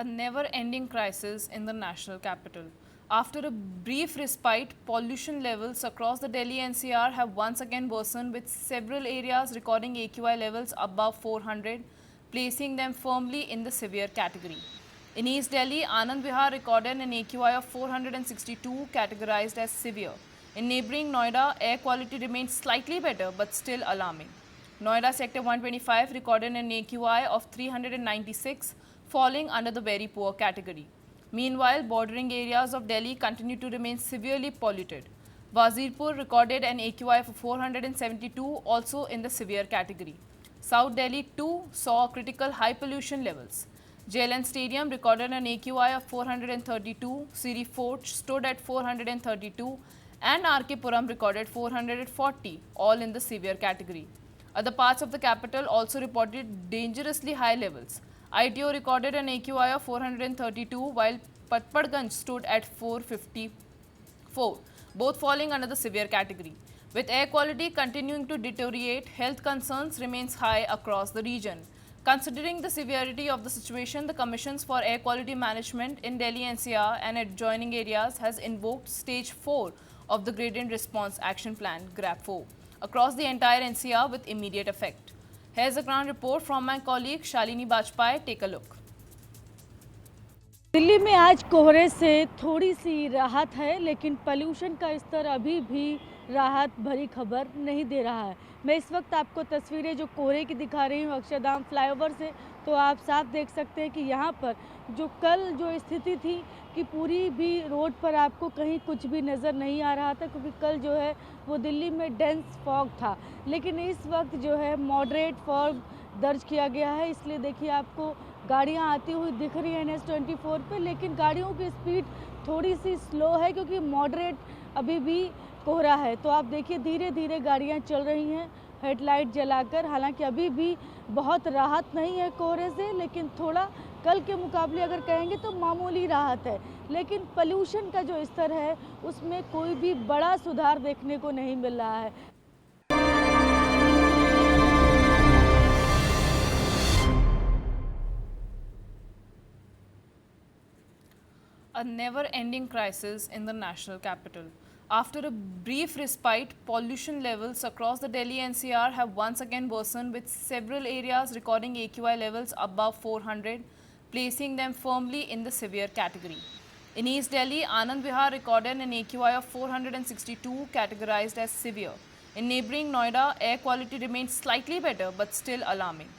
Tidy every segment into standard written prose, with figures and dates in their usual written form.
A never-ending crisis in the national capital. After a brief respite, pollution levels across the Delhi NCR have once again worsened, with several areas recording AQI levels above 400, placing them firmly in the severe category. In East Delhi, Anand Vihar recorded an AQI of 462, categorized as severe. In neighbouring Noida, air quality remained slightly better but still alarming. Noida Sector 125 recorded an AQI of 396, falling under the very poor category. Meanwhile, bordering areas of Delhi continue to remain severely polluted. Wazirpur recorded an AQI of 472, also in the severe category. South Delhi too saw critical high pollution levels. JLN Stadium recorded an AQI of 432, Siri Fort stood at 432, and RK Puram recorded 440, all in the severe category. Other parts of the capital also reported dangerously high levels. ITO recorded an AQI of 432, while Patparganj stood at 454, both falling under the severe category. With air quality continuing to deteriorate, health concerns remains high across the region. Considering the severity of the situation, the Commissions for Air Quality Management in Delhi NCR and adjoining areas has invoked Stage 4 of the Gradient Response Action Plan (GRAP-4) across the entire NCR with immediate effect. Here's a ground report from my colleague Shalini Bajpai. Take a look. Delhi में आज कोहरे से थोड़ी सी राहत है, लेकिन pollution का स्तर अभी भी राहत भरी खबर नहीं दे रहा है। मैं इस वक्त आपको तस्वीरें जो कोहरे की दिखा रही हूँ अक्षरधाम फ्लाईओवर से, तो आप साफ देख सकते हैं कि यहाँ पर जो कल जो स्थिति थी कि पूरी भी रोड पर आपको कहीं कुछ भी नज़र नहीं आ रहा था, क्योंकि कल जो है वो दिल्ली में डेंस फॉग था। लेकिन इस वक्त जो है मॉडरेट फॉग दर्ज किया गया है, इसलिए देखिए आपको गाड़ियां आती हुई दिख रही है NH24 पे, लेकिन गाड़ियों की स्पीड थोड़ी सी स्लो है क्योंकि मॉडरेट अभी भी कोहरा है। तो आप देखिए धीरे धीरे गाड़ियां चल रही हैं हेडलाइट जलाकर। हालांकि अभी भी बहुत राहत नहीं है कोहरे से, लेकिन थोड़ा कल के मुकाबले अगर कहेंगे तो मामूली राहत है। लेकिन पोल्यूशन का जो स्तर है उसमें कोई भी बड़ा सुधार देखने को नहीं मिल रहा है। A never-ending crisis in the national capital. After a brief respite, pollution levels across the Delhi NCR have once again worsened, with several areas recording AQI levels above 400, placing them firmly in the severe category. In East Delhi, Anand Vihar recorded an AQI of 462, categorized as severe. In neighbouring Noida, air quality remained slightly better but still alarming.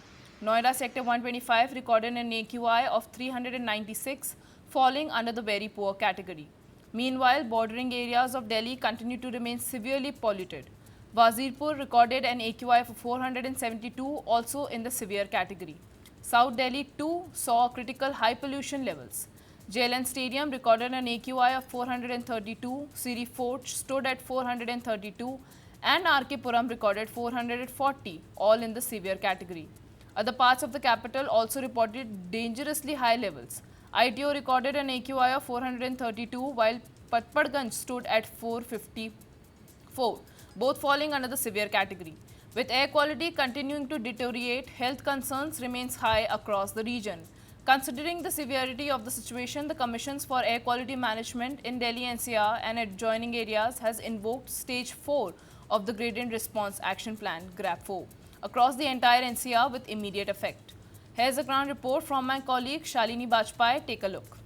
Noida Sector 125 recorded an AQI of 396, falling under the very poor category. Meanwhile, bordering areas of Delhi continue to remain severely polluted. Wazirpur recorded an AQI of 472, also in the severe category. South Delhi too saw critical high pollution levels. JLN Stadium recorded an AQI of 432, Siri Fort stood at 432, and RK Puram recorded 440, all in the severe category. Other parts of the capital also reported dangerously high levels. ITO recorded an AQI of 432, while Patparganj stood at 454, both falling under the severe category. With air quality continuing to deteriorate, health concerns remains high across the region. Considering the severity of the situation, the Commissions for Air Quality Management in Delhi NCR and adjoining areas has invoked Stage 4 of the Gradient Response Action Plan (GRAP-4) across the entire NCR with immediate effect. Here's a ground report from my colleague Shalini Bajpai. Take a look.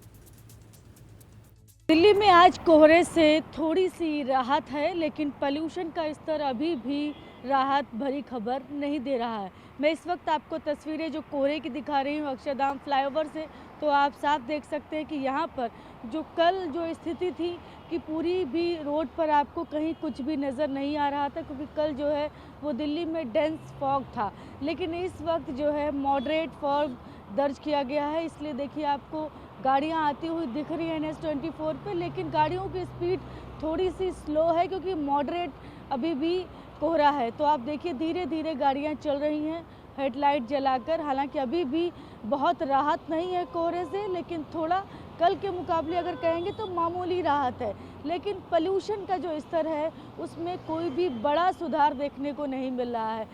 Delhi में आज कोहरे से थोड़ी सी राहत है, लेकिन pollution का स्तर अभी भी राहत भरी खबर नहीं दे रहा है। मैं इस वक्त आपको तस्वीरें जो कोहरे की दिखा रही हूँ अक्षरधाम फ्लाईओवर से, तो आप साफ देख सकते हैं कि यहाँ पर जो कल जो स्थिति थी कि पूरी भी रोड पर आपको कहीं कुछ भी नज़र नहीं आ रहा था, क्योंकि कल जो है वो दिल्ली में डेंस फॉग था। लेकिन इस वक्त जो है मॉडरेट फॉग दर्ज किया गया है, इसलिए देखिए आपको गाड़ियां आती हुई दिख रही है NH24 पे, लेकिन गाड़ियों की स्पीड थोड़ी सी स्लो है क्योंकि मॉडरेट अभी भी कोहरा है। तो आप देखिए धीरे धीरे गाड़ियां चल रही हैं हेडलाइट जलाकर। हालांकि अभी भी बहुत राहत नहीं है कोहरे से, लेकिन थोड़ा कल के मुकाबले अगर कहेंगे तो मामूली राहत है। लेकिन पोल्यूशन का जो स्तर है उसमें कोई भी बड़ा सुधार देखने को नहीं मिल रहा है।